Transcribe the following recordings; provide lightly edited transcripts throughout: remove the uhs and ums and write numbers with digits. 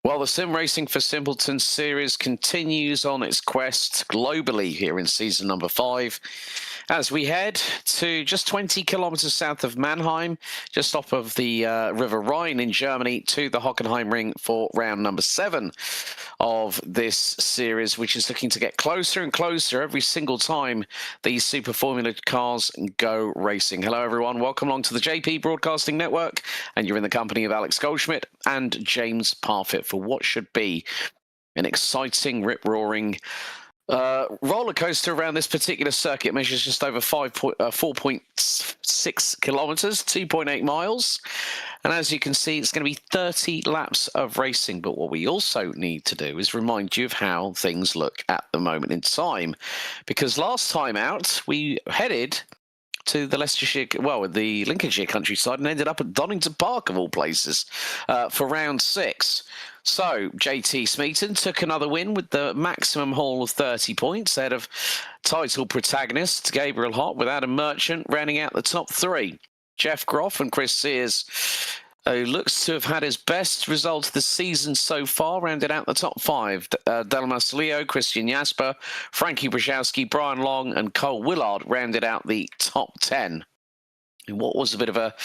Well, the Sim Racing for Simpletons series continues on its quest globally here in season number 5 as we head to just 20 kilometers south of Mannheim, just off of the River Rhine in Germany, to the Hockenheim ring for round number 7 of this series, which is looking to get closer and closer every single time these Super Formula cars go racing. Hello, everyone. Welcome along to the JP Broadcasting Network, and you're in the company of Alex Goldschmidt and James Parfitt for what should be an exciting, rip-roaring roller coaster around this particular circuit. It measures just over 4.6 kilometers, 2.8 miles. And as you can see, it's going to be 30 laps of racing. But what we also need to do is remind you of how things look at the moment in time. Because last time out, we headed to the Leicestershire, well, the Lincolnshire countryside, and ended up at Donington Park, of all places, for round 6. So JT Smeaton took another win with the maximum haul of 30 points ahead of title protagonist Gabriel Hopp, with Adam Merchant rounding out the top 3. Jeff Groff and Chris Sears, who looks to have had his best result of the season so far, rounded out the top 5. Delmas Leo, Christian Jasper, Frankie Brzezowski, Brian Long and Cole Willard rounded out the top 10. In what was a bit of a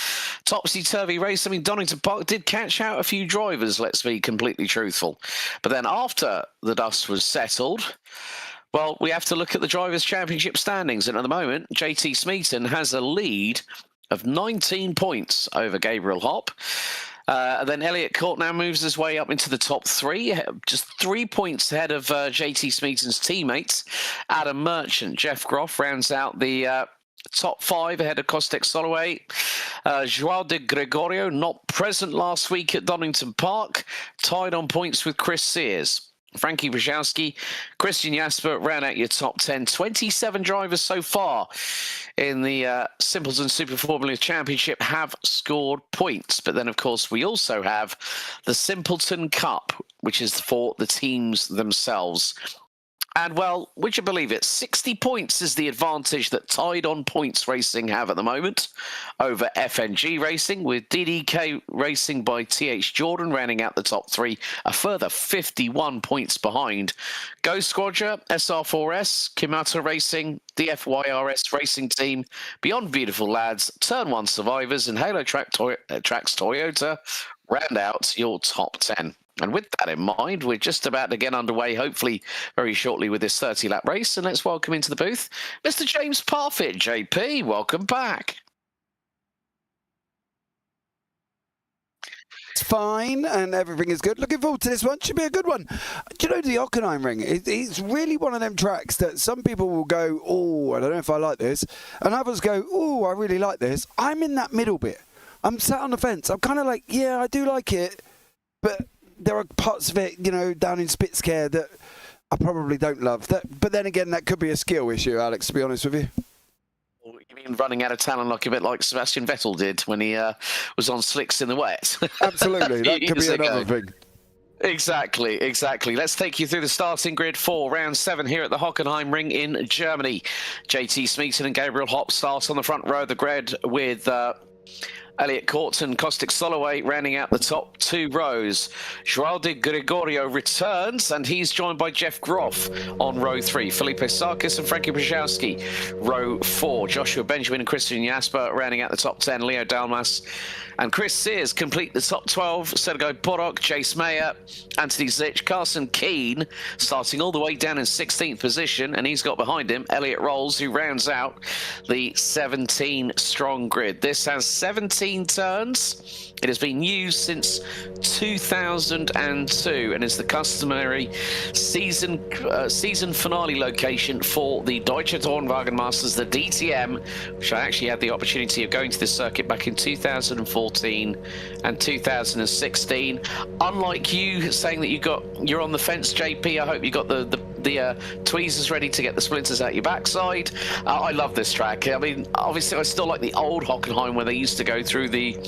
topsy-turvy race. I mean, Donington Park did catch out a few drivers, let's be completely truthful. But then after the dust was settled, well, we have to look at the Drivers' Championship standings. And at the moment, JT Smeaton has a lead of 19 points over Gabriel Hopp. Then Elliot Court now moves his way up into the top 3, just 3 points ahead of JT Smeaton's teammates. Adam Merchant, Jeff Groff rounds out the top 5 ahead of Kostek Soloway. Joao de Gregorio, not present last week at Donington Park, tied on points with Chris Sears. Frankie Brzezowski, Christian Jasper round out your top 10. 27 drivers so far in the Simpleton Super Formula Championship have scored points. But then, of course, we also have the Simpleton Cup, which is for the teams themselves. And, well, would you believe it, 60 points is the advantage that Tied on Points Racing have at the moment over FNG Racing, with DDK Racing by TH Jordan rounding out the top 3, a further 51 points behind. Ghost Squadra, SR4S, Kimata Racing, DFYRS Racing Team, Beyond Beautiful Lads, Turn 1 Survivors and Halo Tracks Toyota round out your top 10. And with that in mind, we're just about to get underway, hopefully very shortly, with this 30-lap race. And let's welcome into the booth Mr. James Parfitt. JP, welcome back. It's fine, and everything is good. Looking forward to this one. Should be a good one. Do you know the Hockenheim ring? It's really one of them tracks that some people will go, oh, I don't know if I like this. And others go, oh, I really like this. I'm in that middle bit. I'm sat on the fence. I'm kind of like, yeah, I do like it, but there are parts of it, you know, down in Spitzkare that I probably don't love. But then again, that could be a skill issue, Alex, to be honest with you. You mean running out of talent like a bit like Sebastian Vettel did when he was on slicks in the wet? Absolutely, that could be another thing. Exactly. Let's take you through the starting grid for round 7 here at the Hockenheim ring in Germany. JT Smeaton and Gabriel Hopp start on the front row of the grid with Elliot Court and Kostek Soloway rounding out the top 2 rows. Joao de Gregorio returns, and he's joined by Jeff Groff on row 3. Felipe Sarkis and Frankie Brzezowski, row 4. Joshua Benjamin and Christian Jasper rounding out the top 10. Leo Dalmas and Chris Sears complete the top 12. Sergei Borok, Chase Mayer, Anthony Zitch, Carson Keane starting all the way down in 16th position, and he's got behind him Elliot Rolls, who rounds out the 17-strong grid. This has 17 turns. It has been used since 2002 and is the customary season finale location for the Deutsche Dornwagen Masters, the DTM, which I actually had the opportunity of going to this circuit back in 2014 and 2016. Unlike you saying that you're on the fence, JP, I hope you got the tweezers ready to get the splinters out your backside. I love this track. I mean, obviously I still like the old Hockenheim where they used to go through the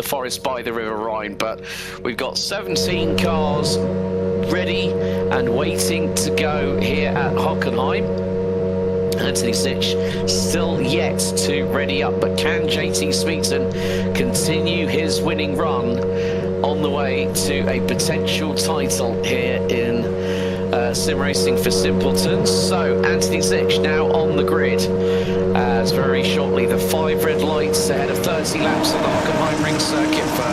forest by the River Rhine, but we've got 17 cars ready and waiting to go here at Hockenheim. Anthony Zitch still yet to ready up, but can JT Smeaton continue his winning run on the way to a potential title here in sim racing for simpletons. So Anthony Zitch now on the grid as very shortly the 5 red lights ahead of 30 laps on the Hockenheim ring circuit for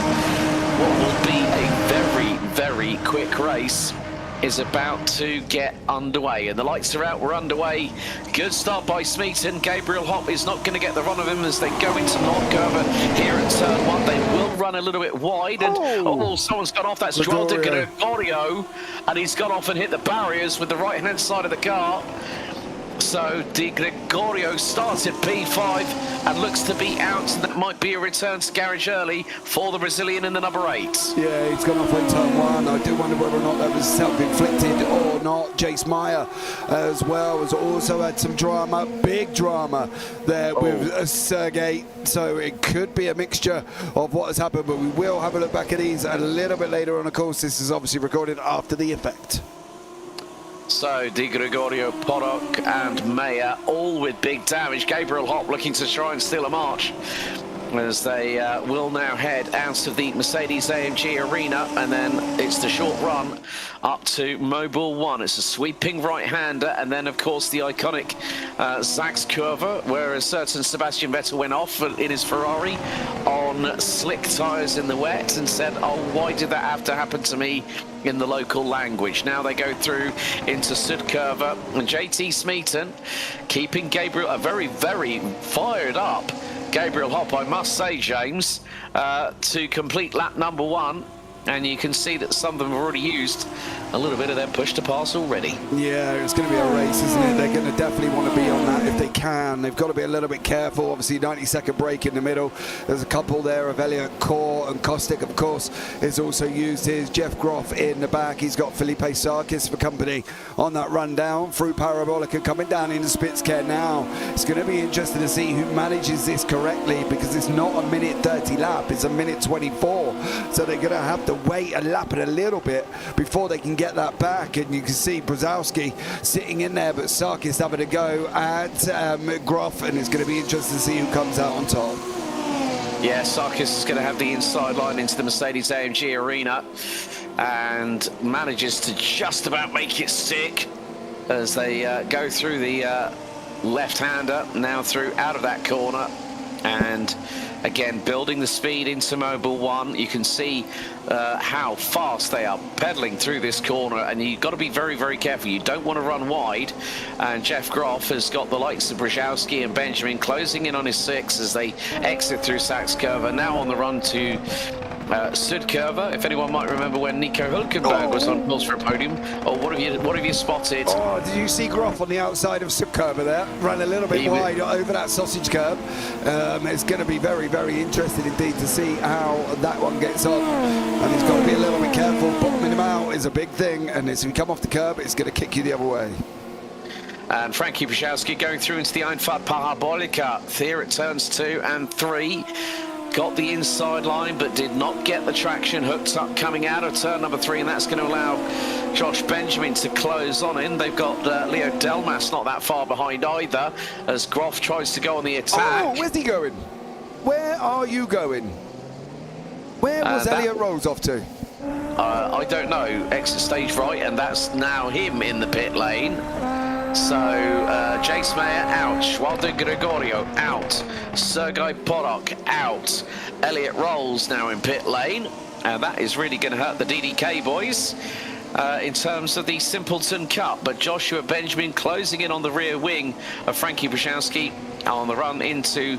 what will be a very, very quick race is about to get underway, and the lights are out. We're underway. Good start by Smeaton. Gabriel Hopp is not going to get the run of him as they go into Nordkurve here at turn 1. They will run a little bit wide, and someone's got off. That's Joao de Gregorio, and he's got off and hit the barriers with the right-hand side of the car. So De Gregorio started P5 and looks to be out. That might be a return to garage early for the Brazilian in the number 8. Yeah, he's gone off on turn 1. I do wonder whether or not that was self-inflicted or not. Jace Meyer as well has also had some drama, big drama there with Sergey. So it could be a mixture of what has happened, but we will have a look back at these a little bit later on. Of course, this is obviously recorded after the effect. So, De Gregorio, Podok and Meyer, all with big damage. Gabriel Hopp looking to try and steal a march as they will now head out of the Mercedes-AMG arena, and then it's the short run up to Mobile 1. It's a sweeping right-hander, and then, of course, the iconic Sachskurve, where a certain Sebastian Vettel went off in his Ferrari on slick tyres in the wet and said, oh, why did that have to happen to me in the local language? Now they go through into Sudkurve, and JT Smeaton keeping Gabriel, a very, very fired up Gabriel Hopp, I must say, James, to complete lap number 1. And you can see that some of them have already used a little bit of their push to pass already. Yeah, it's going to be a race, isn't it? They're going to definitely want to be on that if they can. They've got to be a little bit careful. Obviously, 90-second break in the middle. There's a couple there of Elliot Core, and Kostic, of course, is also used his. Jeff Groff in the back. He's got Felipe Sarkis for company on that rundown through Parabolica, coming down into Spitzker now. It's going to be interesting to see who manages this correctly, because it's not a minute 30 lap. It's a minute 24. So they're going to have to wait a lap and a little bit before they can get that back. And you can see Brzezowski sitting in there, but Sarkis having a go at Groff, and it's going to be interesting to see who comes out on top. Yeah, Sarkis is going to have the inside line into the Mercedes-AMG arena and manages to just about make it stick as they go through the left-hander, now through out of that corner, and again building the speed into Mobile 1. You can see how fast they are pedaling through this corner, and you've got to be very, very careful. You don't want to run wide, and Jeff Groff has got the likes of Brzezowski and Benjamin closing in on his 6 as they exit through Sachskurve, now on the run to Sudkurve. If anyone might remember when Nico Hülkenberg was on course for a podium. What have you spotted? Oh, did you see Groff on the outside of Sudkurve there? Ran a little bit wide over that sausage curb. It's going to be very, very interesting indeed to see how that one gets on. And he's got to be a little bit careful. Bottoming him out is a big thing, and as we come off the curb, it's going to kick you the other way. And Frankie Brzezowski going through into the Einfahrt Parabolica here at turns 2 and 3. Got the inside line, but did not get the traction hooked up coming out of turn number 3, and that's going to allow Josh Benjamin to close on in. They've got Leo Delmas not that far behind either, as Groff tries to go on the attack. Oh, where's he going? Where are you going? Where was Elliot Rose off to? I don't know. Exit stage right, and that's now him in the pit lane. So, Jace Meyer out, Joao de Gregorio out, Sergei Podok out, Elliot Rolls now in pit lane, and that is really going to hurt the DDK boys in terms of the Simpleton Cup. But Joshua Benjamin closing in on the rear wing of Frankie Brzezowski on the run into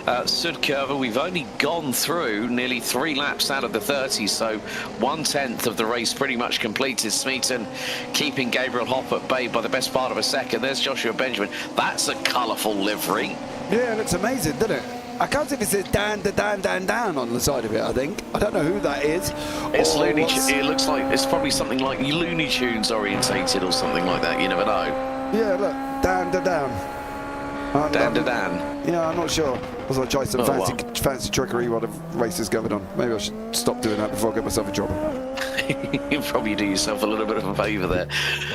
Sudkurve. We've only gone through nearly 3 laps out of the 30, so 1/10 of the race pretty much completed. Smeaton keeping Gabriel Hopp at bay by the best part of a second. There's Joshua Benjamin. That's a colourful livery. Yeah, it looks amazing, doesn't it? I can't see if it says Dan on the side of it, I think. I don't know who that is. It's Looney Tunes. It looks like it's probably something like Looney Tunes orientated or something like that. You never know. Yeah, look, Dan. Dan. Yeah, I'm not sure. I was try some fancy trickery while the race is going on. Maybe I should stop doing that before I get myself in trouble. You probably do yourself a little bit of a favour there.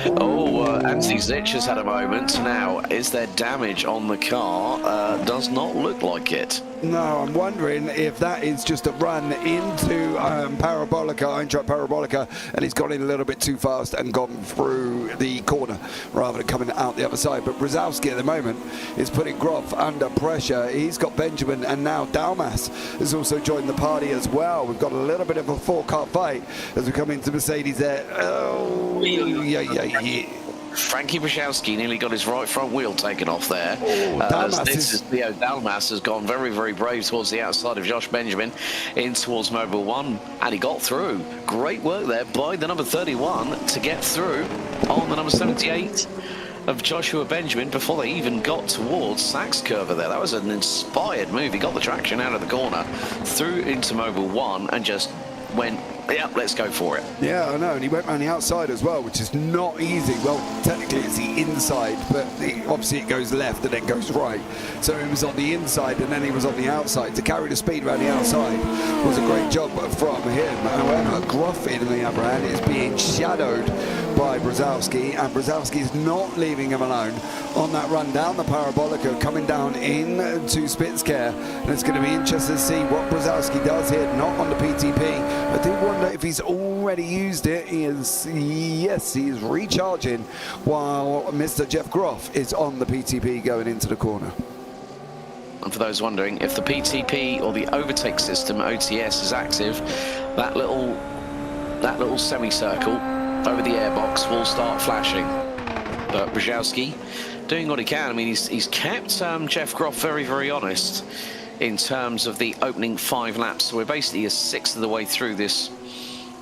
Anthony Zitch has had a moment. Now, is there damage on the car? Does not look like it. No, I'm wondering if that is just a run into Parabolica, Eintracht Parabolica, and he's gone in a little bit too fast and gone through the corner rather than coming out the other side. But Brzezowski at the moment is putting Groff under pressure. He's got Benjamin, and now Dalmas has also joined the party as well. We've got a little bit of a four-car fight as we come into Mercedes there. Oh, yeah. Frankie Brzezowski nearly got his right front wheel taken off there. Leo Dalmas has gone very, very brave towards the outside of Josh Benjamin in towards Mobile 1, and he got through. Great work there by the number 31 to get through on the number 78 of Joshua Benjamin before they even got towards Sachs Curver there. That was an inspired move. He got the traction out of the corner, through into Mobile 1, and just went, yeah, let's go for it. Yeah, I know, and he went around the outside as well, which is not easy. Well, technically it's the inside, but obviously it goes left and then goes right. So he was on the inside and then he was on the outside. To carry the speed around the outside was a great job from him. However, Groff, in the other hand, is being shadowed by Brzezowski, and Brzezowski is not leaving him alone on that run down the Parabolica, coming down into Spitzkare, and it's going to be interesting to see what Brzezowski does here, not on the PTP. I do wonder if he's already used it. Yes, he is recharging while Mr. Jeff Groff is on the PTP going into the corner. And for those wondering, if the PTP or the overtake system OTS is active, that little semicircle over the airbox will start flashing. But Brzezowski doing what he can. I mean, he's kept Jeff Groff very, very honest in terms of the opening 5 laps. So we're basically a sixth of the way through this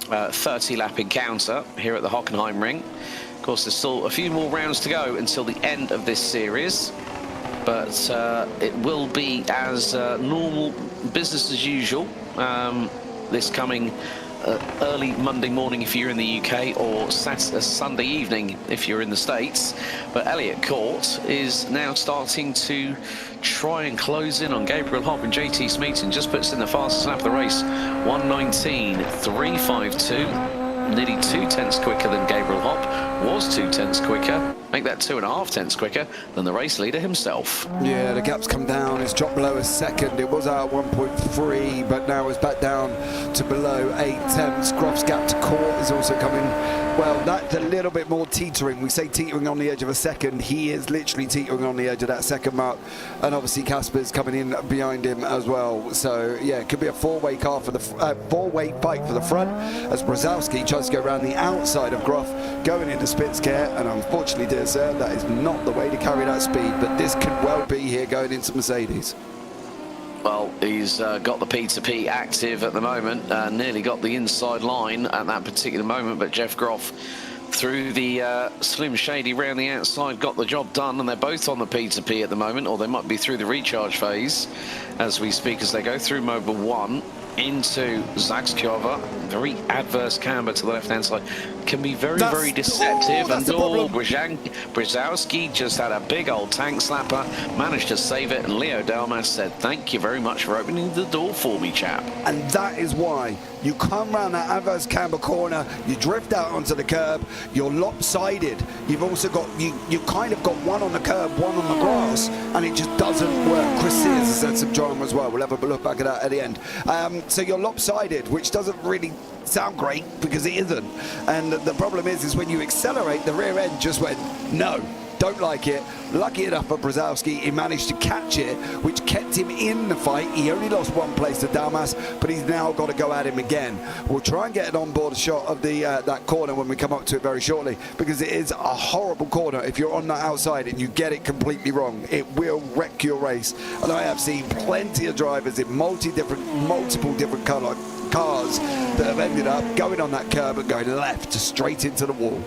30-lap encounter here at the Hockenheim ring. Of course, there's still a few more rounds to go until the end of this series, but it will be as normal business as usual this coming early Monday morning if you're in the UK, or Sunday evening if you're in the States. But Elliott Court is now starting to try and close in on Gabriel Hopp, and JT Smeaton just puts in the fastest lap of the race, 1:19.352. Nearly 2 tenths quicker than Gabriel Hopp, was 2 tenths quicker, make that 2.5 tenths quicker than the race leader himself. Yeah, the gap's come down, it's dropped below a second. It was out 1.3, but now it's back down to below 8 tenths. Groff's gap to Court is also coming. Well, that's a little bit more teetering. We say teetering on the edge of a second. He is literally teetering on the edge of that second mark. And obviously Casper's coming in behind him as well. So, yeah, it could be a four-way car for the four-way fight for the front as Brzezowski tries to go around the outside of Groff going into Spitzkare. And unfortunately, dear sir, that is not the way to carry that speed. But this could well be here going into Mercedes. Well, he's got the P2P active at the moment, nearly got the inside line at that particular moment, but Jeff Groff through the Slim Shady round the outside got the job done, and they're both on the P2P at the moment, or they might be through the recharge phase as we speak, as they go through Mobile 1 into Zagskjova. Very adverse camber to the left-hand side. Can be very, very deceptive. And Brzezowski just had a big old tank slapper, managed to save it, and Leo Dalmas said, thank you very much for opening the door for me, chap. And that is why you come round that adverse camber corner, you drift out onto the curb, you're lopsided. You've also got, you kind of got one on the curb, one on the grass, and it just doesn't work. Chris Sears has had some drama as well. We'll have a look back at that at the end. So you're lopsided, which doesn't really sound great because it isn't. And the problem is when you accelerate, the rear end just went, no. Don't like it. Lucky enough for Brzezowski, he managed to catch it, which kept him in the fight. He only lost one place to Dalmas, but he's now got to go at him again. We'll try and get an onboard shot of the that corner when we come up to it very shortly, because it is a horrible corner. If you're on that outside and you get it completely wrong, it will wreck your race. And I have seen plenty of drivers in multiple different cars that have ended up going on that curb and going left straight into the wall.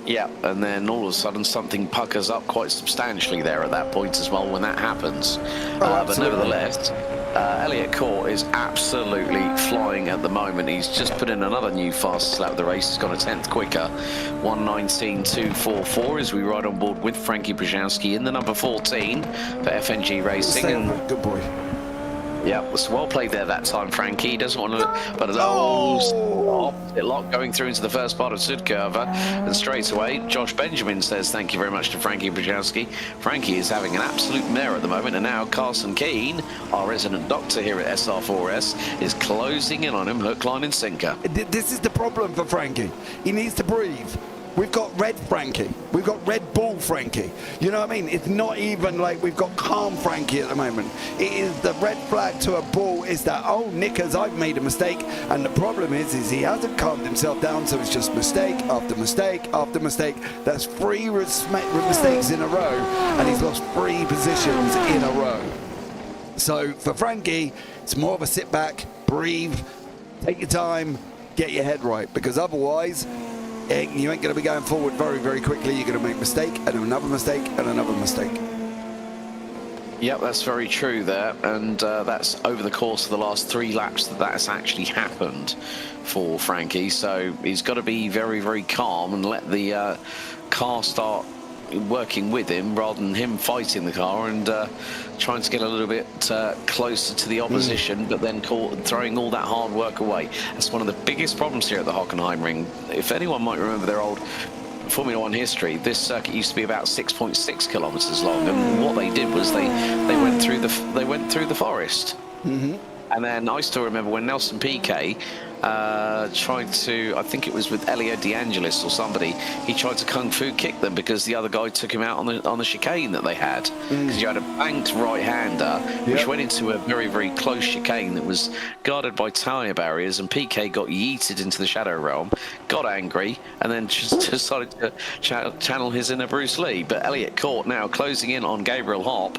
Yeah, and then all of a sudden something puckers up quite substantially there at that point as well when that happens. But nevertheless, Elliott Court is absolutely flying at the moment. He's just put in another new fastest lap of the race. He's got a 10th quicker, 1:19.244 as we ride on board with Frankie Brzezowski in the number 14 for FNG Racing. Good boy. Yeah, it's well played there that time, Frankie. He doesn't want to, but opposite lock going through into the first part of Sudkurva, and straight away, Josh Benjamin says thank you very much to Frankie Brzezowski. Frankie is having an absolute mare at the moment, and now Carson Keane, our resident doctor here at SR4S, is closing in on him, hook, line, and sinker. This is the problem for Frankie. He needs to breathe. We've got Red Frankie. We've got Red Bull Frankie. You know what I mean? It's not even like we've got calm Frankie at the moment. It is the red flag to a bull. It's that, oh, Nickers, I've made a mistake. And the problem is he hasn't calmed himself down, so it's just mistake after mistake after mistake. That's 3 mistakes in a row, and he's lost 3 positions in a row. So for Frankie, it's more of a sit back, breathe, take your time, get your head right, because otherwise, you ain't going to be going forward very, very quickly. You're going to make a mistake and another mistake and another mistake. Yep, that's very true there, and that's over the course of the last 3 laps that's actually happened for Frankie. So he's got to be very, very calm and let the car start working with him rather than him fighting the car and trying to get a little bit closer to the opposition, but then throwing all that hard work away. That's one of the biggest problems here at the Hockenheim ring. If anyone might remember their old Formula One history, this circuit used to be about 6.6 kilometers long, and what they did was they went through the forest. And then I still remember when Nelson Piquet tried to, I think it was with Elio De Angelis or somebody, he tried to kung fu kick them because the other guy took him out on the chicane that they had. Because you had a banked right-hander which went into a very, very close chicane that was guarded by tyre barriers, and Piquet got yeeted into the shadow realm, got angry, and then just decided to channel his inner Bruce Lee. But Elliott Court now closing in on Gabriel Hopp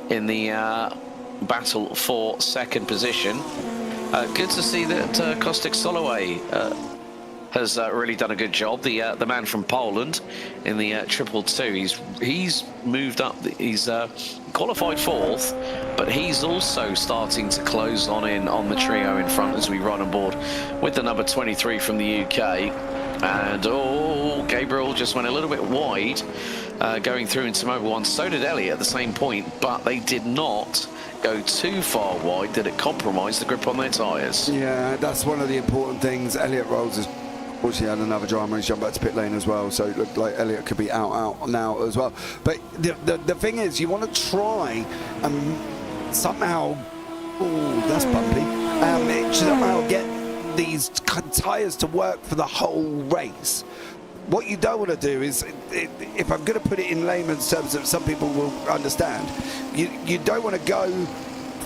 in the battle for second position. Good to see that Kostek Soloway has really done a good job. The man from Poland in the 222. He's moved up. He's qualified 4th, but he's also starting to close on the trio in front as we run on board with the number 23 from the UK. And Gabriel just went a little bit wide going through into Mobil 1. So did Elliott at the same point, but they did not go too far wide that it compromised the grip on their tyres. Yeah, that's one of the important things. Elliott Rolls has unfortunately had another drama. He's jumped back to pit lane as well, so it looked like Elliott could be out now as well. But the thing is, you want to try and somehow, that's bumpy, somehow get these tyres to work for the whole race. What you don't want to do is, if I'm going to put it in layman's terms that some people will understand, you don't want to go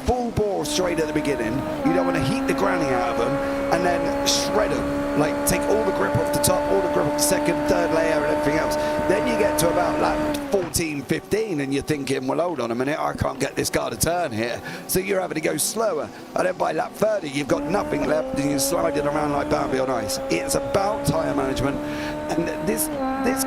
full bore straight at the beginning. You don't want to heat the granny out of them and then shred them. Like, take all the grip off the top, all the grip off the second, third layer and everything else. Then you get to about lap 14, 15 and you're thinking, well, hold on a minute, I can't get this car to turn here. So you're having to go slower. And then by lap 30, you've got nothing left and you're sliding around like Bambi on ice. It's about tyre management. And this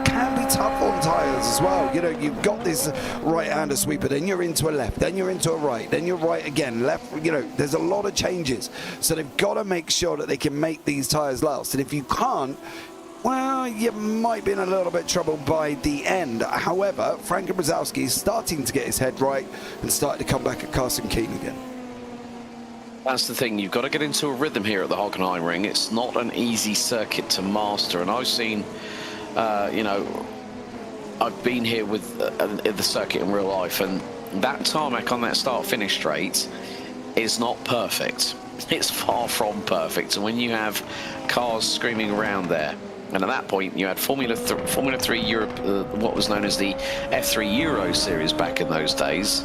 can be tough on tyres as well. You know, you've got this right-hander sweeper, then you're into a left, then you're into a right, then you're right again, left. You know, there's a lot of changes. So they've got to make sure that they can make these tyres last. And if you can't, well, you might be in a little bit of trouble by the end. However, Frankie Brzezowski is starting to get his head right and starting to come back at Carson Keane again. That's the thing, you've got to get into a rhythm here at the Hockenheim ring. It's not an easy circuit to master, and I've seen, you know, I've been here with the circuit in real life, and that tarmac on that start-finish straight is not perfect. It's far from perfect, and when you have cars screaming around there, and at that point you had Formula 3 Europe, what was known as the F3 Euro Series back in those days,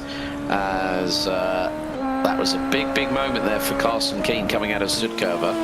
as that was a big, big moment there for Carson Keane coming out of Sudkurva.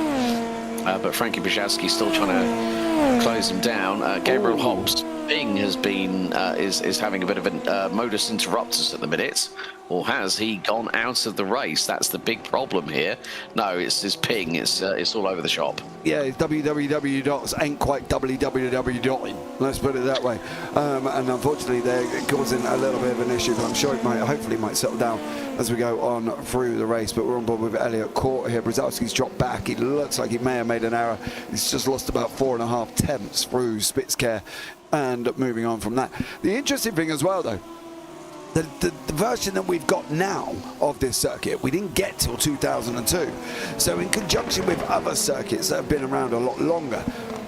But Frankie Brzezowski still trying to close him down. Gabriel Hobbs Bing has been is having a bit of a modus interruptus at the minute. Or has he gone out of the race? That's the big problem here. No, it's his ping. It's all over the shop. Yeah, it's www. Ain't quite www. Let's put it that way. And unfortunately, they're causing a little bit of an issue. But I'm sure it might, hopefully, might settle down as we go on through the race. But we're on board with Elliott Court here. Brzezowski's dropped back. It looks like he may have made an error. He's just lost about 4.5 tenths through Spitzkare, and moving on from that. The interesting thing as well, though, the version that we've got now of this circuit, we didn't get till 2002. So in conjunction with other circuits that have been around a lot longer,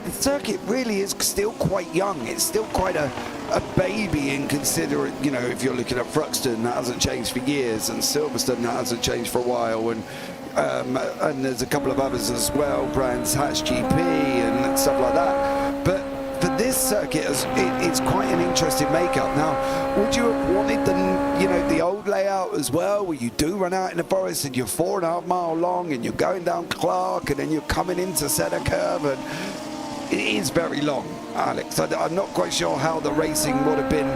the circuit really is still quite young. It's still quite a baby in considering, you know, if you're looking at Thruxton, that hasn't changed for years, and Silverstone, that hasn't changed for a while, and there's a couple of others as well, Brands Hatch GP and stuff like that. But for this circuit, it's quite an interesting makeup. Now, would you have wanted the old layout as well, where you do run out in the forest and you're 4.5 mile long and you're going down Clark and then you're coming into centre curve, and it is very long, Alex. I'm not quite sure how the racing would have been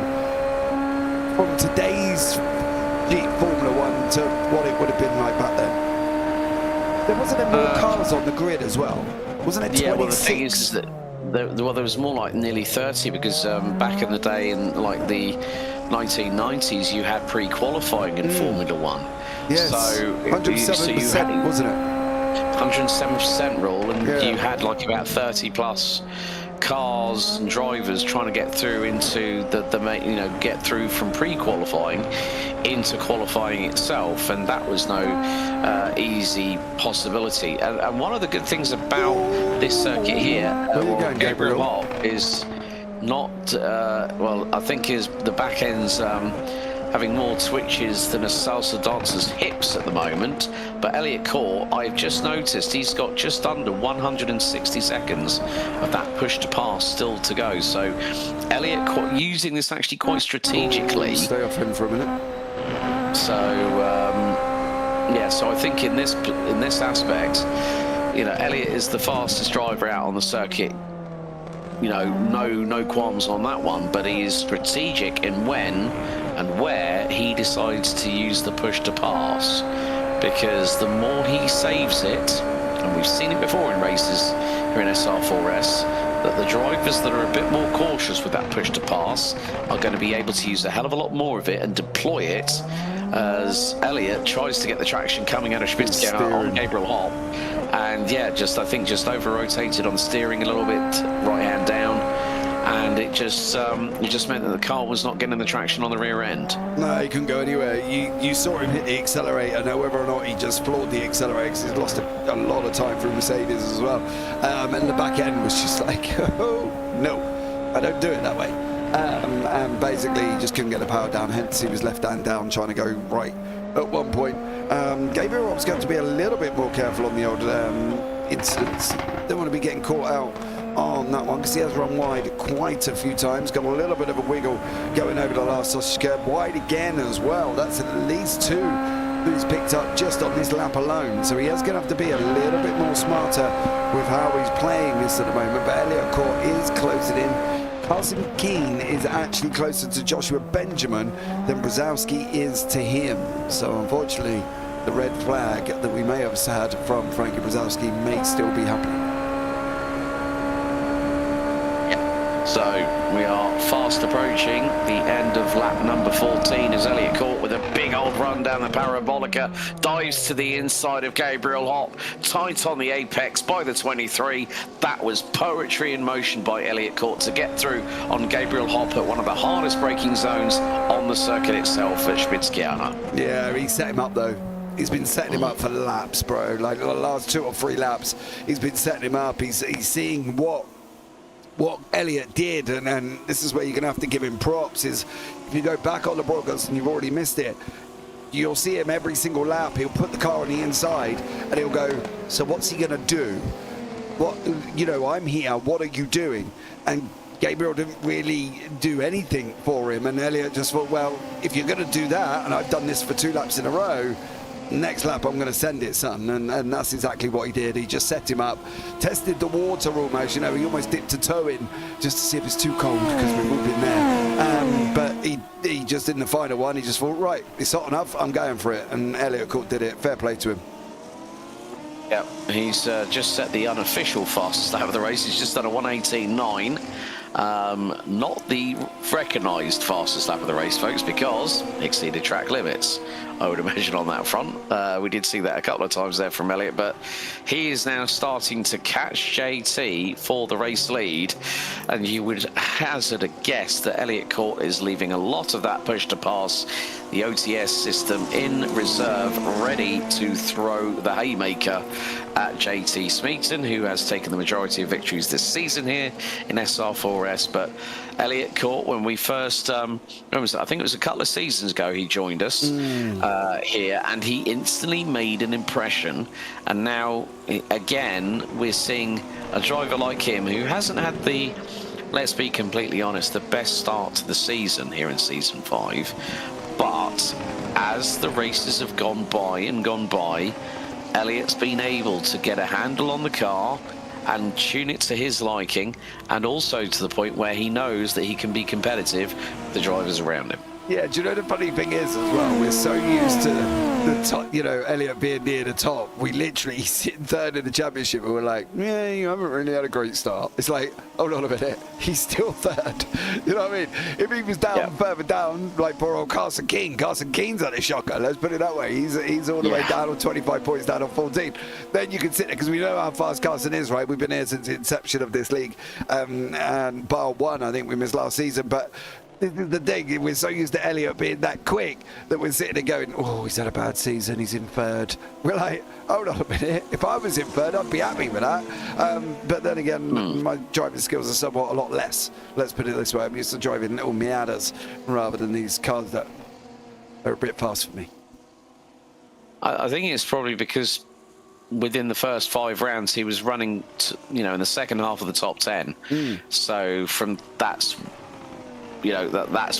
from today's Formula 1 to what it would have been like back then. There wasn't more cars on the grid as well, wasn't it? 26? Yeah, well, the thing is that there was more like nearly 30, because back in the day, in like the 1990s, you had pre-qualifying in Formula 1. Yes, so 107%, wasn't it? 107% rule, and you had like about 30 plus cars and drivers trying to get through into get through from pre-qualifying into qualifying itself, and that was no easy possibility. And one of the good things about this circuit here, Gabriel Hop, is not well, I think is the back end's having more twitches than a salsa dancer's hips at the moment. But Elliott Court, I've just noticed he's got just under 160 seconds of that push to pass still to go. So Elliott Court using this actually quite strategically. Stay off him for a minute. So yeah, so I think in this aspect, you know, Elliott is the fastest driver out on the circuit. You know, no qualms on that one, but he is strategic in when and where he decides to use the push to pass, because the more he saves it, and we've seen it before in races here in SR4S, that the drivers that are a bit more cautious with that push to pass are going to be able to use a hell of a lot more of it and deploy it as Elliott tries to get the traction coming out of Spitzke on Gabriel Hop. And yeah, I think just over-rotated on the steering a little bit, right hand down, and it just meant that the car was not getting the traction on the rear end. No, he couldn't go anywhere. You saw him hit the accelerator. Now, whether or not he just floored the accelerator, because he's lost a lot of time through Mercedes as well. And the back end was just like, oh, no, I don't do it that way. And basically, he just couldn't get the power down, hence he was left hand down trying to go right at one point. Gabriel Hop's going to be a little bit more careful on the old incidents. Don't want to be getting caught out on that one, because he has run wide quite a few times, got a little bit of a wiggle going over the last sausage curb, wide again as well. That's at least 2 he's picked up just on this lap alone, so he is going to have to be a little bit more smarter with how he's playing this at the moment. But Elliott Court is closing in. Carson Keane is actually closer to Joshua Benjamin than Brzezowski is to him, so unfortunately the red flag that we may have had from Frankie Brzezowski may still be happening. So we are fast approaching the end of lap number 14 as Elliott Court, with a big old run down the Parabolica, dives to the inside of Gabriel Hop, tight on the apex by the 23. That was poetry in motion by Elliott Court to get through on Gabriel Hop at one of the hardest braking zones on the circuit itself at Spitzke. Yeah, he set him up though. He's been setting him up for laps, bro. Like the last 2 or 3 laps, he's been setting him up. He's seeing what Elliott did, and this is where you're going to have to give him props. Is if you go back on the broadcast and you've already missed it, you'll see him every single lap. He'll put the car on the inside and he'll go, so what's he going to do? What, you know, I'm here, what are you doing? And Gabriel didn't really do anything for him, and Elliott just thought, well, if you're going to do that, and I've done this for 2 laps in a row, next lap I'm going to send it, son. And that's exactly what he did. He just set him up, tested the water almost, you know, he almost dipped a toe in just to see if it's too cold, because we've all been there. But he just, in the final one, he just thought, right, it's hot enough, I'm going for it. And Elliott Court did it. Fair play to him. Yeah, he's just set the unofficial fastest lap of the race. He's just done a 1:18.9. Not the recognised fastest lap of the race, folks, because exceeded track limits, I would imagine, on that front. We did see that a couple of times there from Elliott, but he is now starting to catch JT for the race lead, and you would hazard a guess that Elliott Court is leaving a lot of that push to pass the OTS system in reserve, ready to throw the haymaker at JT Smeaton, who has taken the majority of victories this season here in SR4S. But Elliott Court, when we first, I think it was a couple of seasons ago, he joined us here, and he instantly made an impression. And now, again, we're seeing a driver like him who hasn't had the, let's be completely honest, the best start to the season here in Season 5. But as the races have gone by, Elliott's been able to get a handle on the car and tune it to his liking, and also to the point where he knows that he can be competitive with the drivers around him. Yeah, do you know the funny thing is as well, we're so used to the top, Elliott being near the top. We literally sit third in the championship and we're like, yeah, you haven't really had a great start. It's like, hold on a minute, he's still third. You know what I mean? If he was down further down, like poor old Carson King's had a shocker, let's put it that way. He's all the way down on 25 points, down on 14. Then you can sit there, because we know how fast Carson is, right? We've been here since the inception of this league. And bar one, I think we missed last season, but this is the thing, we're so used to Elliott being that quick that we're sitting there going, oh, he's had a bad season, he's in third. We're like, hold on a minute, if I was in third, I'd be happy with that. But then again, my driving skills are somewhat a lot less. Let's put it this way, I'm used to driving little Miatas rather than these cars that are a bit fast for me. I think it's probably because within the first 5 rounds, he was running, in the second half of the top 10. So from that's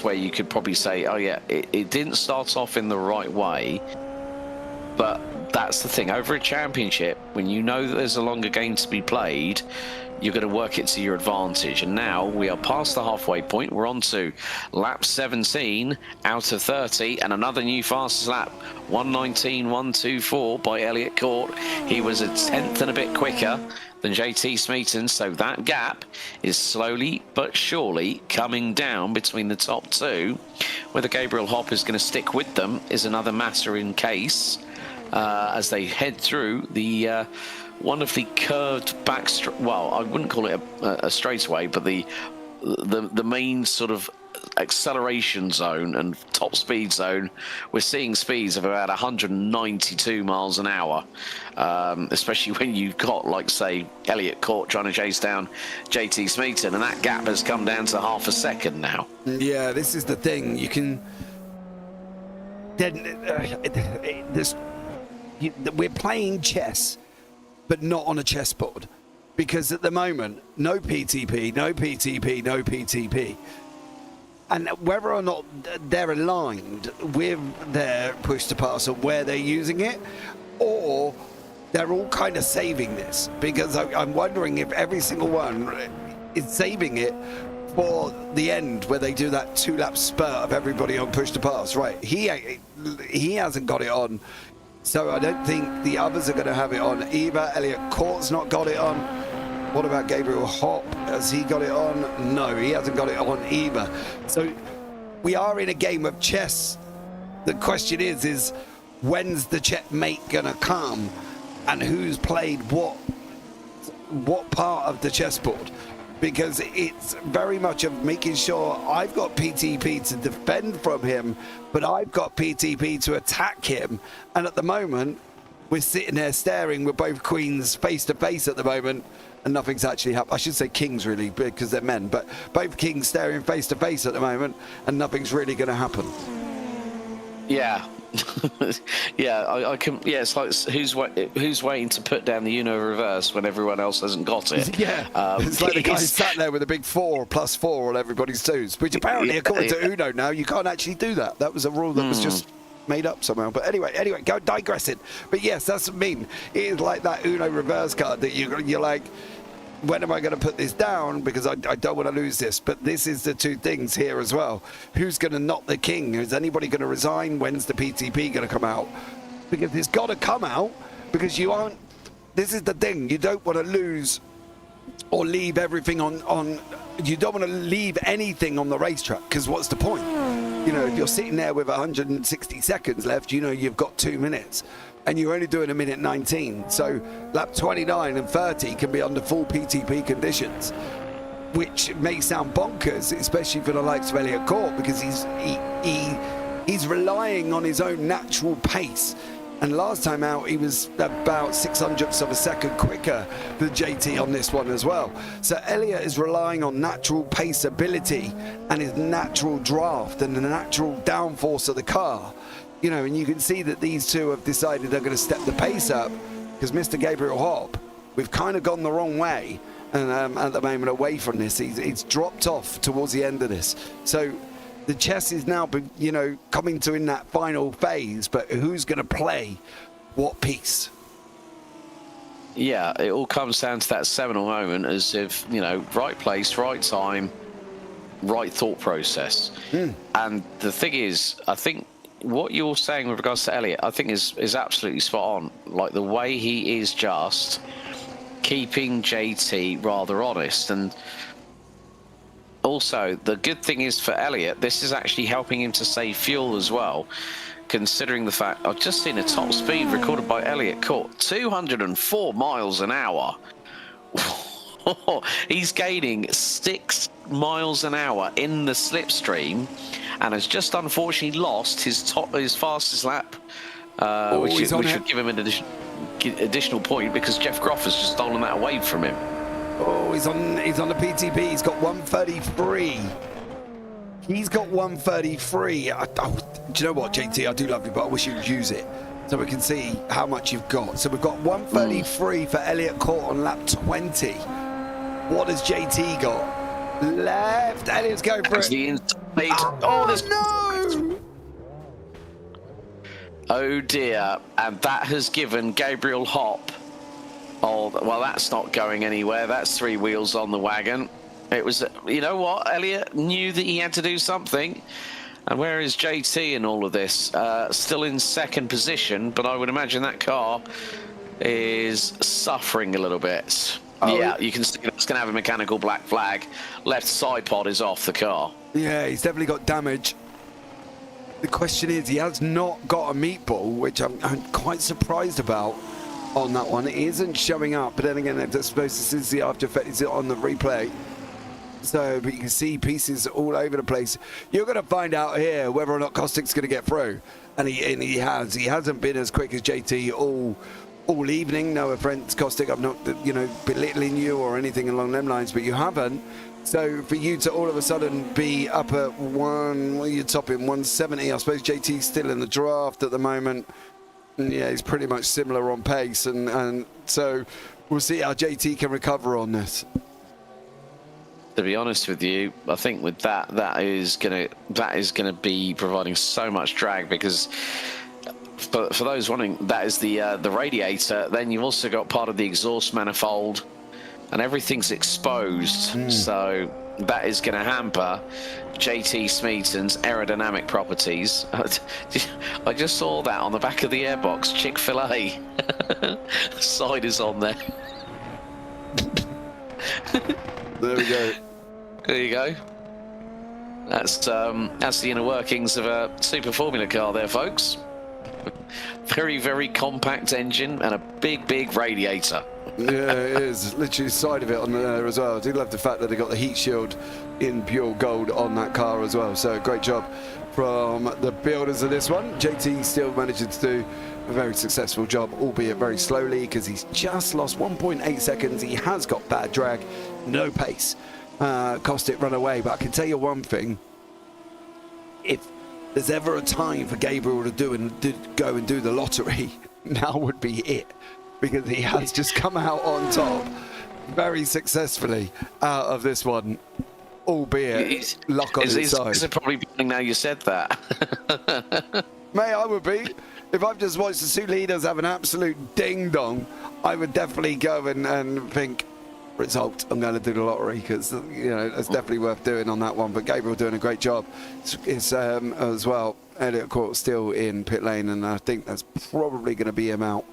where you could probably say, oh yeah, it didn't start off in the right way. But that's the thing, over a championship, when you know that there's a longer game to be played, you're going to work it to your advantage. And now we are past the halfway point. We're on to lap 17 out of 30, and another new fastest lap, 1:19.124 by Elliott Court. He was a tenth and a bit quicker than JT Smeaton, so that gap is slowly but surely coming down between the top two. Whether Gabriel Hopp is going to stick with them is another matter in case, as they head through the wonderfully curved back, well, I wouldn't call it a straightaway, but the main sort of acceleration zone and top speed zone. We're seeing speeds of about 192 miles an hour, especially when you've got, like, say, Elliott Court trying to chase down JT Smeaton, and that gap has come down to half a second now. Yeah, this is the thing. You can we're playing chess, but not on a chessboard, because at the moment, no PTP, no PTP, no PTP. And whether or not they're aligned with their push to pass and where they're using it, or they're all kind of saving this, because I'm wondering if every single one is saving it for the end, where they do that 2-lap spurt of everybody on push to pass. Right, he hasn't got it on, so I don't think the others are going to have it on either. Elliott Court's not got it on. What about Gabriel Hopp? Has he got it on? No, he hasn't got it on either. So we are in a game of chess. The question is when's the checkmate gonna come, and who's played what part of the chessboard? Because it's very much of making sure I've got PTP to defend from him, but I've got PTP to attack him. And at the moment, we're sitting there staring with both queens face to face at the moment, and nothing's actually happened. I should say kings, really, because they're men, but both kings staring face to face at the moment, and nothing's really going to happen. Yeah. Yeah, I can. Yeah, it's like who's waiting to put down the Uno reverse when everyone else hasn't got it? Yeah, it's like the guy sat there with a big 4 plus 4 on everybody's twos, which apparently, according to Uno now, you can't actually do that. That was a rule that was just made up somehow. But anyway, go digressing. But yes, that's what I mean. It is like that Uno reverse card that you're like, when am I going to put this down? Because I don't want to lose this. But this is the two things here as well. Who's going to knock the king? Is anybody going to resign? When's the PTP going to come out? Because it's got to come out, because you aren't... This is the thing. You don't want to lose or leave everything on you don't want to leave anything on the racetrack, because what's the point? You know, if you're sitting there with 160 seconds left, you know you've got 2 minutes, and you're only doing a minute 19. So lap 29 and 30 can be under full PTP conditions, which may sound bonkers, especially for the likes of Elliott Court, because he's relying on his own natural pace. And last time out, he was about 600ths of a second quicker than JT on this one as well. So Elliott is relying on natural pace ability and his natural draft and the natural downforce of the car. You know, and you can see that these two have decided they're going to step the pace up, because Mr. Gabriel Hopp, we've kind of gone the wrong way. And at the moment, away from this, he's dropped off towards the end of this. So the chess is now, you know, coming to in that final phase, but who's going to play what piece? Yeah, it all comes down to that seminal moment, as if, you know, right place, right time, right thought process. And the thing is, I think what you're saying with regards to Elliott, I think is absolutely spot on. Like, the way he is just keeping JT rather honest. And also, the good thing is for Elliott, this is actually helping him to save fuel as well, considering the fact I've just seen a top speed recorded by Elliott Court, 204 miles an hour. He's gaining 6 miles an hour in the slipstream, and has just unfortunately lost his fastest lap, which would give him an additional point, because Jeff Groff has just stolen that away from him. Oh, he's on the PTP. He's got 133. He's got 133. Do you know what, JT? I do love you, but I wish you'd use it so we can see how much you've got. So we've got 133 for Elliott Court on lap 20. What has JT got? Left. Elliott's going for it. Oh, no! Oh dear. And that has given Gabriel Hopp. Oh, well, that's not going anywhere. That's 3 wheels on the wagon. It was, you know what? Elliott knew that he had to do something. And where is JT in all of this? Still in second position, but I would imagine that car is suffering a little bit. Oh, yeah, you can see it's going to have a mechanical black flag. Left side pod is off the car. Yeah, he's definitely got damage. The question is, he has not got a meatball, which I'm quite surprised about on that one. It isn't showing up, but then again, I suppose this is the after effect. Is it on the replay? So, but you can see pieces all over the place. You're going to find out here whether or not Kostic's going to get through, and he has. He hasn't been as quick as JT all evening. No offense, Kostic. I'm not, you know, belittling you or anything along them lines, but you haven't. So for you to all of a sudden be up at what are you topping? 170. I suppose JT's still in the draft at the moment. Yeah, he's pretty much similar on pace, and so we'll see how JT can recover on this. To be honest with you, I think with that is gonna be providing so much drag, because for those wondering, that is the radiator. Then you've also got part of the exhaust manifold, and everything's exposed. So that is going to hamper JT Smeaton's aerodynamic properties. I just saw that on the back of the airbox. Chick-fil-A side is on there. There we go. There you go. That's the inner workings of a Super Formula car there, folks. Very, very compact engine and a big radiator. Yeah, it is. Literally the side of it on there as well. I do love the fact that they got the heat shield in pure gold on that car as well. So great job from the builders of this one. JT still managing to do a very successful job, albeit very slowly, because he's just lost 1.8 seconds. He has got bad drag, no pace. Kostic run away. But I can tell you one thing. If there's ever a time for Gabriel to go and do the lottery, now would be it. Because he has just come out on top very successfully out of this one, albeit luck on his side. He's probably beginning now you said that. Mate, I would be. If I've just watched the 2 leaders have an absolute ding-dong, I would definitely go and think, result, I'm going to do the lottery, because, you know, it's definitely worth doing on that one. But Gabriel doing a great job. It's as well, Elliott Court still in pit lane, and I think that's probably going to be him out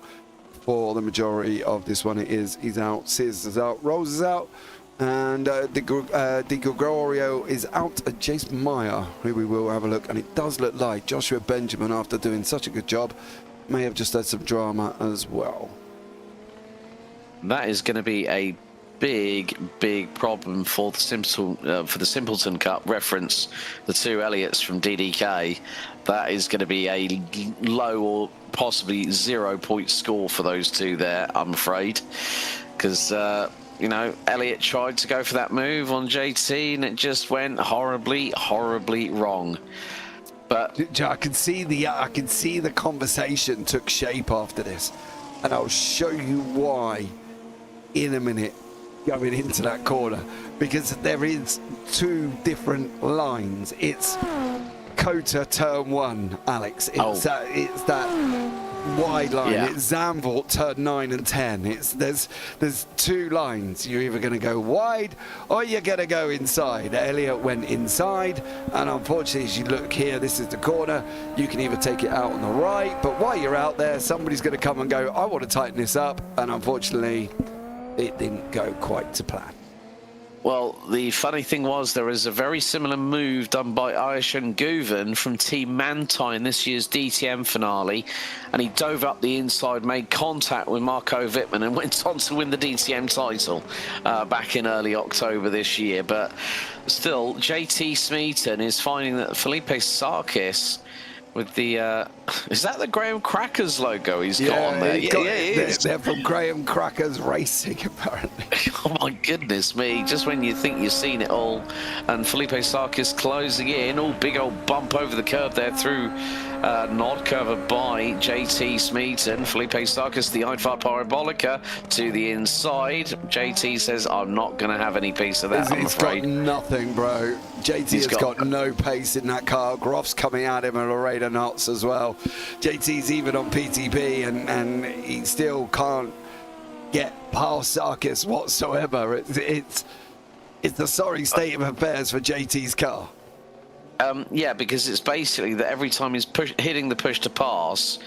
for the majority of this one. It is. He's out. Sears is out. Rolls is out. And Di Gregorio is out at Jace Meyer, who we will have a look. And it does look like Joshua Benjamin, after doing such a good job, may have just had some drama as well. That is going to be a big problem for the Simpleton Cup. Reference the two Elliots from DDK. That is going to be a low or possibly 0-point score for those two there, I'm afraid, because you know, Elliott tried to go for that move on JT and it just went horribly wrong. But I can see the conversation took shape after this, and I'll show you why in a minute going into that corner, because there is two different lines. It's Kota turn 1, Alex. It's that wide line. Yeah. It's Zandvoort turn 9 and 10. There's two lines. You're either going to go wide or you're going to go inside. Elliott went inside, and unfortunately, as you look here, this is the corner. You can either take it out on the right, but while you're out there, somebody's going to come and go, I want to tighten this up, and unfortunately, it didn't go quite to plan. Well, the funny thing was there was a very similar move done by Ayeshan Guven from Team Manti in this year's DTM finale, and he dove up the inside, made contact with Marco Wittmann, and went on to win the DTM title back in early October this year. But still, JT Smeaton is finding that Felipe Sarkis with the is that the Graham Crackers logo he's got on there? They're from Graham Crackers Racing, apparently. Oh my goodness me, just when you think you've seen it all, and Felipe Sarkis closing in, big old bump over the curve there through nod covered by JT Smeaton. Felipe Sarkis, the Einfahrt Parabolica to the inside. JT says, I'm not going to have any piece of that, I'm afraid. He's got nothing, bro. JT has got no pace in that car. Groff's coming at him, and Lorena Knotts as well. JT's even on PTP, and he still can't get past Sarkis whatsoever. It's the sorry state of affairs for JT's car. Yeah, because it's basically that every time he's hitting the push to pass,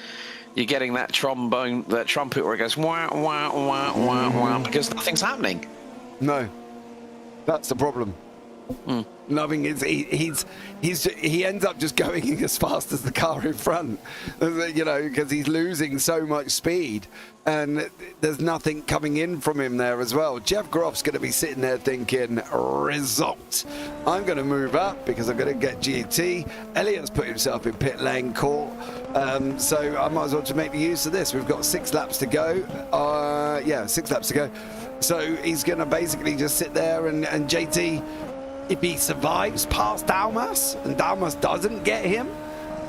you're getting that trumpet where it goes wah wah wah wah wah, because nothing's happening. No, that's the problem. Nothing is. He ends up just going as fast as the car in front, you know, because he's losing so much speed, and there's nothing coming in from him there as well. Jeff Groff's going to be sitting there thinking, result. I'm going to move up because I'm going to get GT. Elliott's put himself in pit lane caught, so I might as well just make the use of this. We've got 6 laps to go. 6 laps to go. So he's going to basically just sit there, and JT, if he survives past Dalmas and Dalmas doesn't get him,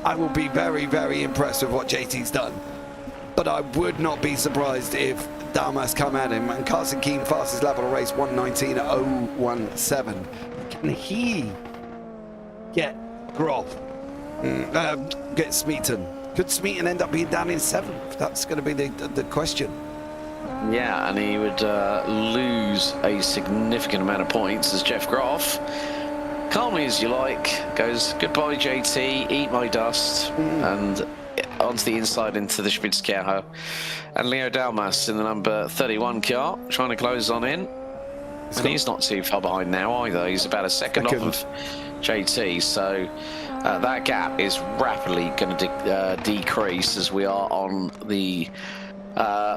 I will be very, very impressed with what JT's done. But I would not be surprised if Dalmas come at him. And Carson Keane, fastest lap of the race, 1:19.017. Can he get Groff? Get Smeaton? Could Smeaton end up being down in 7th? That's going to be the question. Yeah, and he would lose a significant amount of points as Jeff Groff, calmly as you like, goes, goodbye JT, eat my dust, and onto the inside into the Spitzkehr. And Leo Dalmas in the number 31 car, trying to close on in. And he's not too far behind now either. He's about a second off of JT, so that gap is rapidly going to decrease as we are on the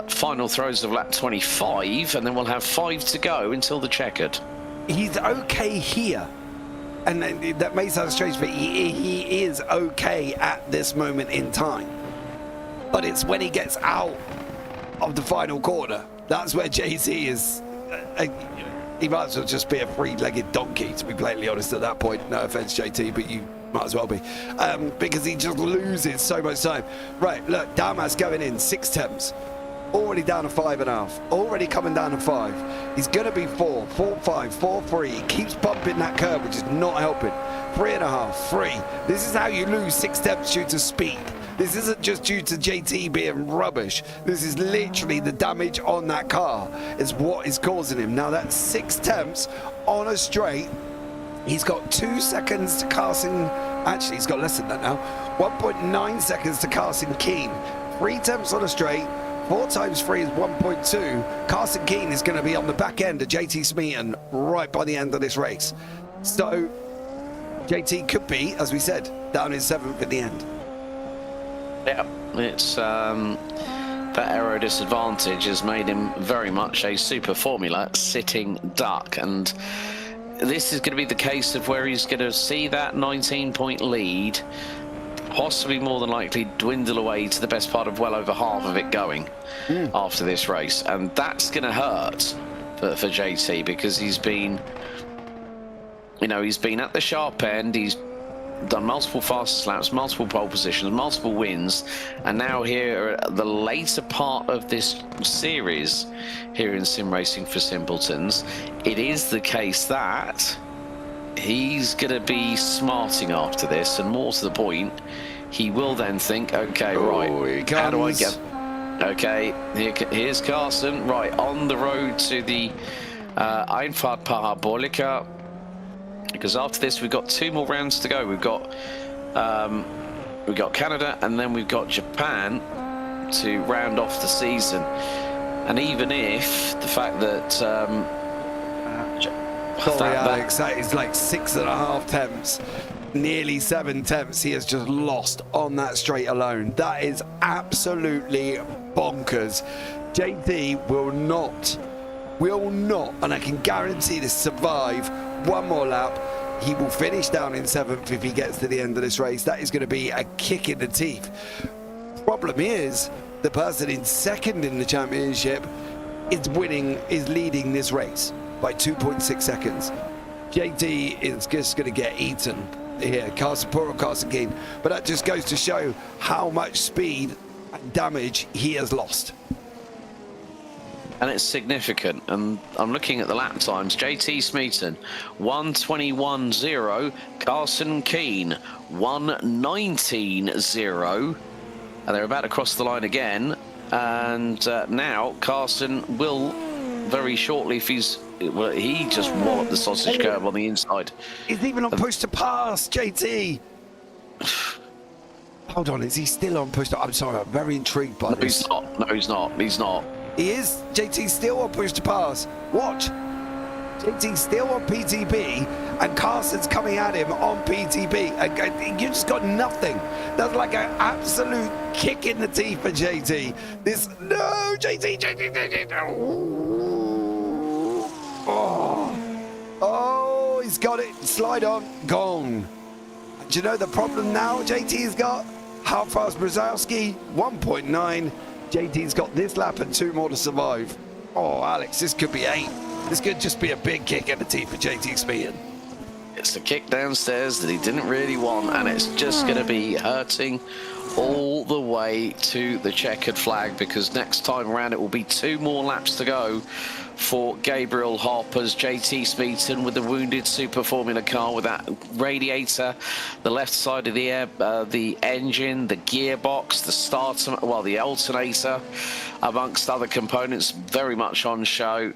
final throws of lap 25, and then we'll have 5 to go until the checkered. He's okay here, and that may sound strange, but he is okay at this moment in time. But it's when he gets out of the final corner, that's where JT is. He might as well just be a 3-legged donkey, to be blatantly honest at that point. No offense, JT, but you might as well be, because he just loses so much time. Right, look, Dalmas going in 6 temps, already down to 5.5, already coming down to 5. He's going to be 4, 4.5, 4.3. He keeps bumping that curve, which is not helping. 3.5, 3. This is how you lose 6 temps due to speed. This isn't just due to JT being rubbish. This is literally the damage on that car is what is causing him. Now that's 6 temps on a straight. He's got 2 seconds to Carson. Actually, he's got less than that now. 1.9 seconds to Carson Keane. 3 temps on a straight, 4 times 3 is 1.2. Carson Keane is going to be on the back end of JT Smeaton right by the end of this race. So JT could be, as we said, down in 7th at the end. Yeah, it's that aero disadvantage has made him very much a Super Formula sitting duck, and this is going to be the case of where he's going to see that 19-point lead possibly more than likely dwindle away to the best part of well over half of it going after this race, and that's going to hurt for JT, because he's been, you know, he's been at the sharp end. He's done multiple fastest laps, multiple pole positions, multiple wins, and now here at the later part of this series here in Sim Racing for Simpletons, it is the case that he's going to be smarting after this, and more to the point, he will then think, okay, right, how do I get... Okay, here's Carson, right, on the road to the Einfahrt Parabolica, because after this we've got 2 more rounds to go. We've got Canada, and then we've got Japan to round off the season. And even if the fact that sorry, Alex, that is like 6.5 tenths, nearly 7 tenths he has just lost on that straight alone. That is absolutely bonkers. JT will not, and I can guarantee this, survive one more lap. He will finish down in 7th if he gets to the end of this race. That is going to be a kick in the teeth. Problem is, the person in 2nd in the championship is leading this race by 2.6 seconds. JT is just going to get eaten here, poor Carson Keane. But that just goes to show how much speed and damage he has lost. And it's significant, and I'm looking at the lap times. JT Smeaton 1:21.0, Carson Keane 1:19.0, and they're about to cross the line again. And now Carson will very shortly, if he's, well, he just walloped the sausage curve on the inside. He's even on push to pass, JT. Hold on, is he still on push to? I'm sorry, I'm very intrigued by this. He's not. No, he's not. He's not. He is. JT's still on push to pass. Watch. JT's still on PTB, and Carson's coming at him on PTB. And you just got nothing. That's like an absolute kick in the teeth for JT. No, JT. Oh, he's got it. Slide on. Gone. And do you know the problem now JT's got? How fast Brzezowski? 1.9. JT's got this lap and 2 more to survive. Oh, Alex, this could be 8. This could just be a big kick in the teeth for JT Smeaton. It's the kick downstairs that he didn't really want, and it's just going to be hurting all the way to the checkered flag, because next time around it will be 2 more laps to go for Gabriel Hopp as JT Smeaton with the wounded Super Formula car, with that radiator, the left side of the air, the engine, the gearbox, the starter, well, the alternator, amongst other components, very much on show.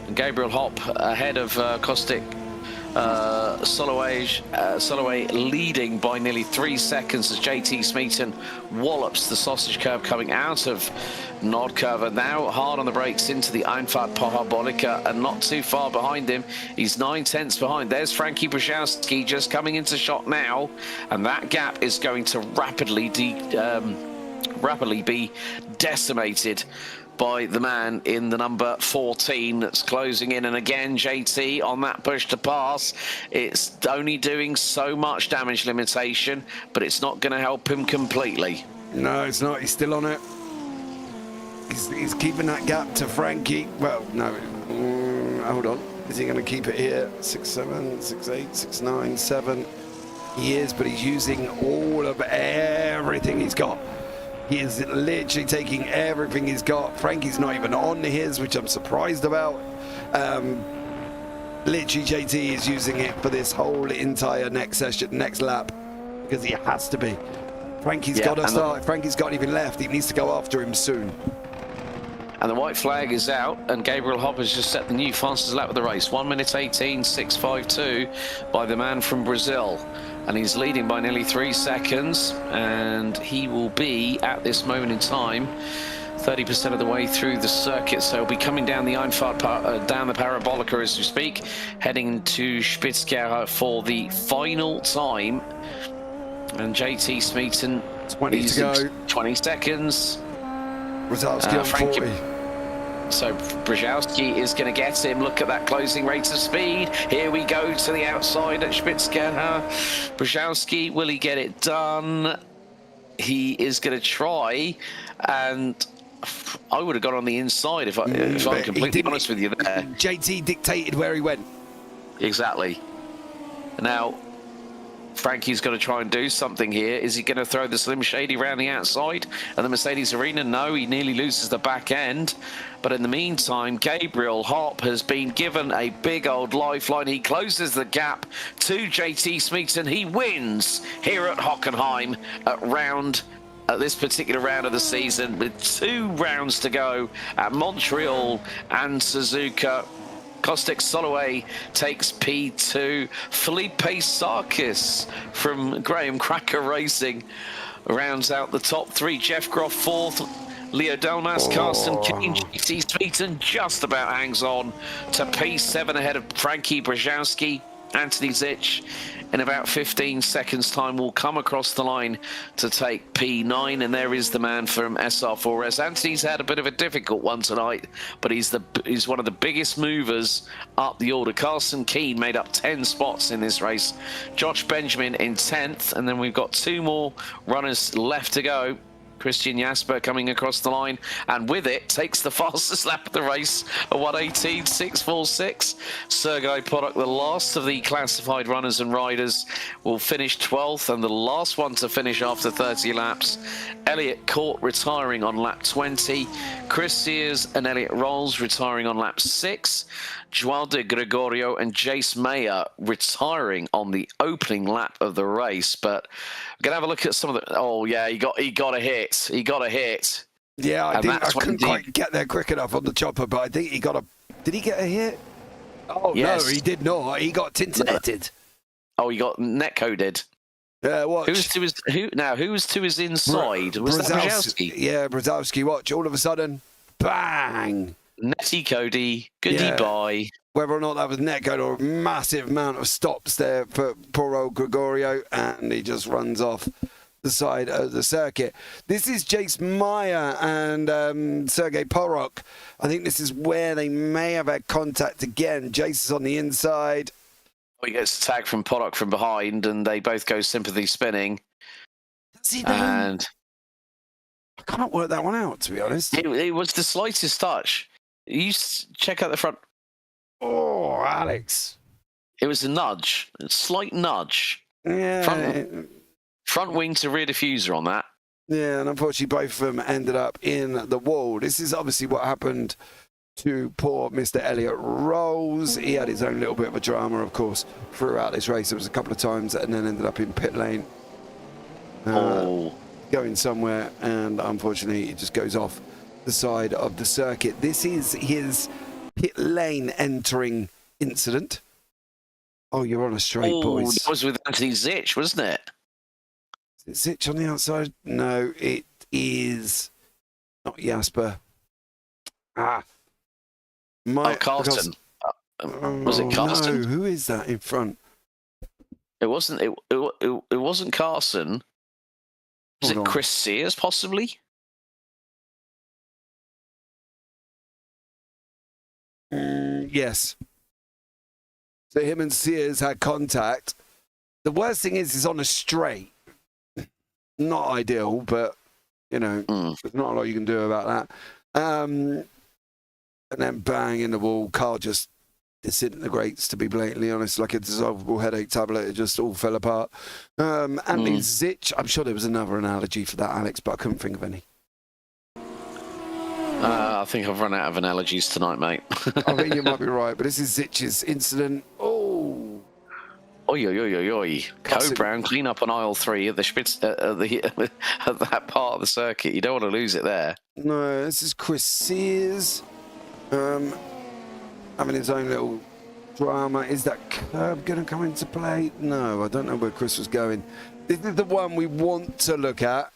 And Gabriel Hopp ahead of Kostik Soloway leading by nearly 3 seconds as JT Smeaton wallops the sausage curve coming out of Nord Curve, and now hard on the brakes into the Einfahrt Parabolica, and not too far behind him. He's 9 tenths behind. There's Frankie Brzezowski just coming into shot now, and that gap is going to rapidly be decimated by the man in the number 14 that's closing in. And again, JT on that push to pass, it's only doing so much damage limitation, but it's not going to help him completely. No, it's not. He's still on it. He's keeping that gap to Frankie. Well, no, hold on. Is he going to keep it here? 6.7, 6.8, 6.9, 7. He is, but he's using all of everything he's got. He is literally taking everything he's got. Frankie's not even on his, which I'm surprised about. Literally, JT is using it for this whole entire next session, next lap, because he has to be. Frankie's got to start. Frankie's got even left. He needs to go after him soon. And the white flag is out, and Gabriel Hopp has just set the new fastest lap of the race. 1:18.652 by the man from Brazil. And he's leading by nearly 3 seconds, and he will be, at this moment in time, 30% of the way through the circuit, so he'll be coming down the Einfahrt, down the Parabolica as we speak, heading to Spitzkehre for the final time. And JT Smeaton, 20 to go. 20 seconds. Brzezowski on 40. So Brzezowski is going to get him. Look at that closing rate of speed. Here we go to the outside at Spitzkehre. Brzezowski, will he get it done? He is going to try, and I would have gone on the inside if I'm completely honest with you there. JT dictated where he went. Exactly. Now, Frankie's got to try and do something here. Is he going to throw the Slim Shady around the outside of the Mercedes arena? No, he nearly loses the back end. But in the meantime, Gabriel Hopp has been given a big old lifeline. He closes the gap to JT Smeaton. He wins here at Hockenheim at this particular round of the season with 2 rounds to go at Montreal and Suzuka. Kostek Soloway takes P2. Felipe Sarkis from Graham Cracker Racing rounds out the top 3. Jeff Groff 4th. Leo Delmas, Carson King, JT Smeaton just about hangs on to P7 ahead of Frankie Brzezowski. Anthony Zitch in about 15 seconds time will come across the line to take P9, and there is the man from SR4S. Anthony's had a bit of a difficult one tonight, but he's one of the biggest movers up the order. Carson Keane made up 10 spots in this race. Josh Benjamin in 10th, and then we've got 2 more runners left to go. Christian Jasper coming across the line, and with it takes the fastest lap of the race, a 1:18.646. Sergei Podok, the last of the classified runners and riders, will finish 12th, and the last one to finish after 30 laps. Elliot Court retiring on lap 20. Chris Sears and Elliot Rolls retiring on lap 6. Joao de Gregorio and Jace Mayer retiring on the opening lap of the race. But we're gonna have a look at some of the. Oh yeah, he got a hit. He got a hit. Yeah, I couldn't quite get there quick enough on the chopper, but I think he got a. Did he get a hit? Oh yes. No, he did not. He got tinted. Oh, he got netcoded. Yeah, watch. Who was to his inside? Was that Brzezowski? Yeah, Brzezowski. Watch. All of a sudden, bang. Netty Cody, goodie bye. Whether or not that was netcode or a massive amount of stops there for poor old Gregorio, and he just runs off the side of the circuit. This is Jace Meyer and Sergei Porok. I think this is where they may have had contact again. Jace is on the inside. He gets a tag from Podok from behind, and they both go sympathy spinning. Does he and I can't work that one out, to be honest. It was the slightest touch. You check out the front. Oh, Alex. It was a nudge, a slight nudge. Yeah. Front wing to rear diffuser on that. Yeah, and unfortunately both of them ended up in the wall. This is obviously what happened to poor Mr. Elliot Rolls. He had his own little bit of a drama, of course, throughout this race. It was a couple of times and then ended up in pit lane. Going somewhere, and unfortunately it just goes off the side of the circuit. This is his pit lane entering incident. Oh, you're on a straight, boys. That was with Anthony Zitch, wasn't it? Is it Zitch on the outside? No, it is not Jasper. Carson. Was it Carson? No, who is that in front? It wasn't. It wasn't Carson. Was it Chris Sears, possibly? Yes. So him and Sears had contact. The worst thing is he's on a straight. Not ideal, but, you know, there's not a lot you can do about that. And then bang in the wall. Car just disintegrates, to be blatantly honest, like a dissolvable headache tablet. It just all fell apart. Andy Zitch, I'm sure there was another analogy for that, Alex, but I couldn't think of any. I think I've run out of analogies tonight, mate. I think you might be right, but this is Zitch's incident. Oh. Oi. Code Brown, clean up on aisle 3 at the Spitz, at that part of the circuit. You don't want to lose it there. No, this is Chris Sears. Having his own little drama. Is that curb going to come into play? No, I don't know where Chris was going. This is the one we want to look at.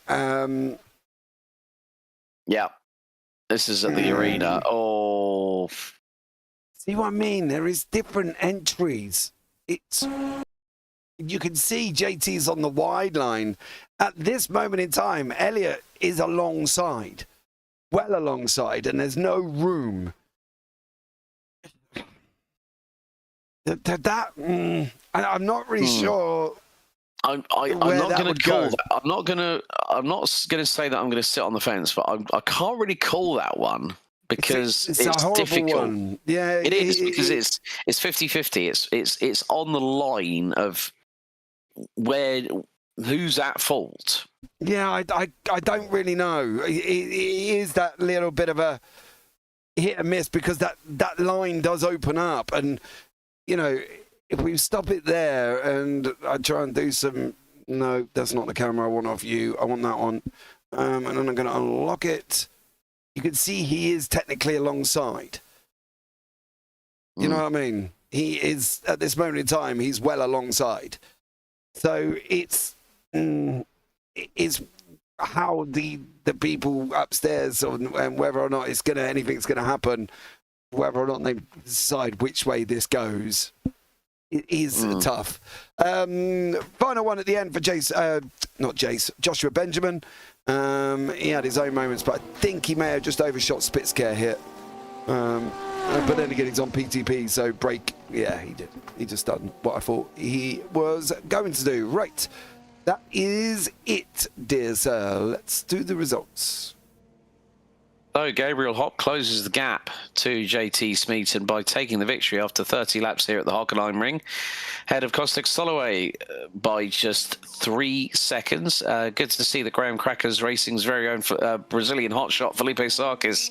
Yeah. This is at the arena. Oh. See what I mean? There is different entries. You can see JT's on the wide line. At this moment in time, Elliot is alongside. Well alongside, and there's no room. I'm not really sure. I'm not going to call that. I'm not going to say that I'm going to sit on the fence, but I can't really call that one because it's a horrible difficult. One. Yeah, it is because it's 50-50. It's on the line of who's at fault. Yeah, I don't really know. It is that little bit of a hit and miss because that line does open up, and you know, if we stop it there and I try and do some, no, that's not the camera I want off you. I want that one, and then I'm going to unlock it. You can see he is technically alongside. You know what I mean? He is at this moment in time. He's well alongside. So it's how the people upstairs and whether or not anything's gonna happen, whether or not they decide which way this goes. It is tough. Final one at the end for Joshua Benjamin. He had his own moments, but I think he may have just overshot Spitzcare here. But then again, he's on PTP, so break. Yeah, he did. He just done what I thought he was going to do. Right. That is it, dear sir. Let's do the results. So Gabriel Hopp closes the gap to JT Smeaton by taking the victory after 30 laps here at the Hockenheim ring. Head of Kostek Soloway by just 3 seconds. Good to see that Graham Cracker's Racing's very own Brazilian hotshot Felipe Sarkis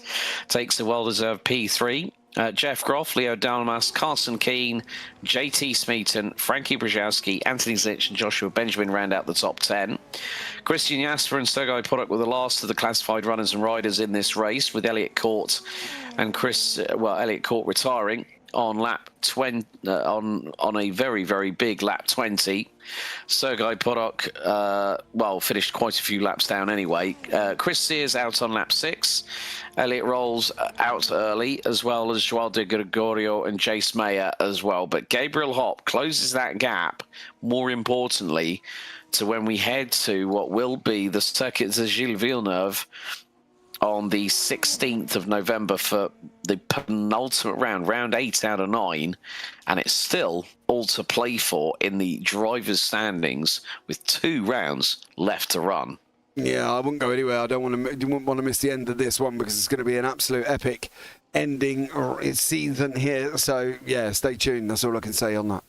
takes the well-deserved P3. Jeff Groff, Leo Dalmas, Carson Keane, JT Smeaton, Frankie Brzezowski, Anthony Zitch, and Joshua Benjamin round out the top 10. Christian Jasper and Sergei Podok were the last of the classified runners and riders in this race, with Elliot Court and Elliot Court retiring on lap 20 on a very, very big lap 20. Sergei Podok finished quite a few laps down anyway. Chris Sears out on lap 6. Elliot Rolls out early, as well as Joao de Gregorio and Jace Mayer as well. But Gabriel Hopp closes that gap, more importantly, to when we head to what will be the Circuit de Gilles Villeneuve on the 16th of November for the penultimate round 8 out of 9, and it's still all to play for in the drivers' standings with 2 rounds left to run. Yeah, I wouldn't go anywhere. I wouldn't want to miss the end of this one because it's going to be an absolute epic ending season here. So, yeah, stay tuned. That's all I can say on that.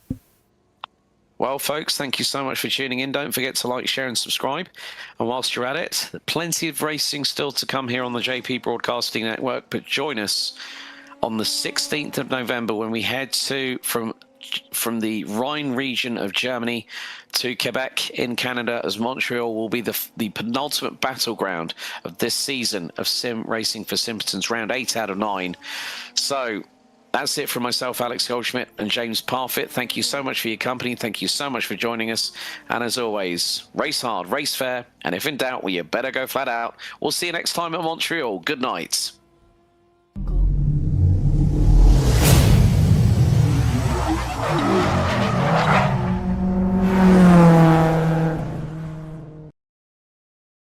Well, folks, thank you so much for tuning in. Don't forget to like, share, and subscribe. And whilst you're at it, plenty of racing still to come here on the JP Broadcasting Network. But join us on the 16th of November when we head from the Rhine region of Germany to Quebec in Canada, as Montreal will be the penultimate battleground of this season of Sim Racing for Simpletons, round 8 out of 9. So that's it from myself, Alex Goldschmidt, and James Parfitt. Thank you so much for your company. Thank you so much for joining us. And as always, race hard, race fair, and if in doubt, well, you better go flat out. We'll see you next time at Montreal. Good night. Thank you.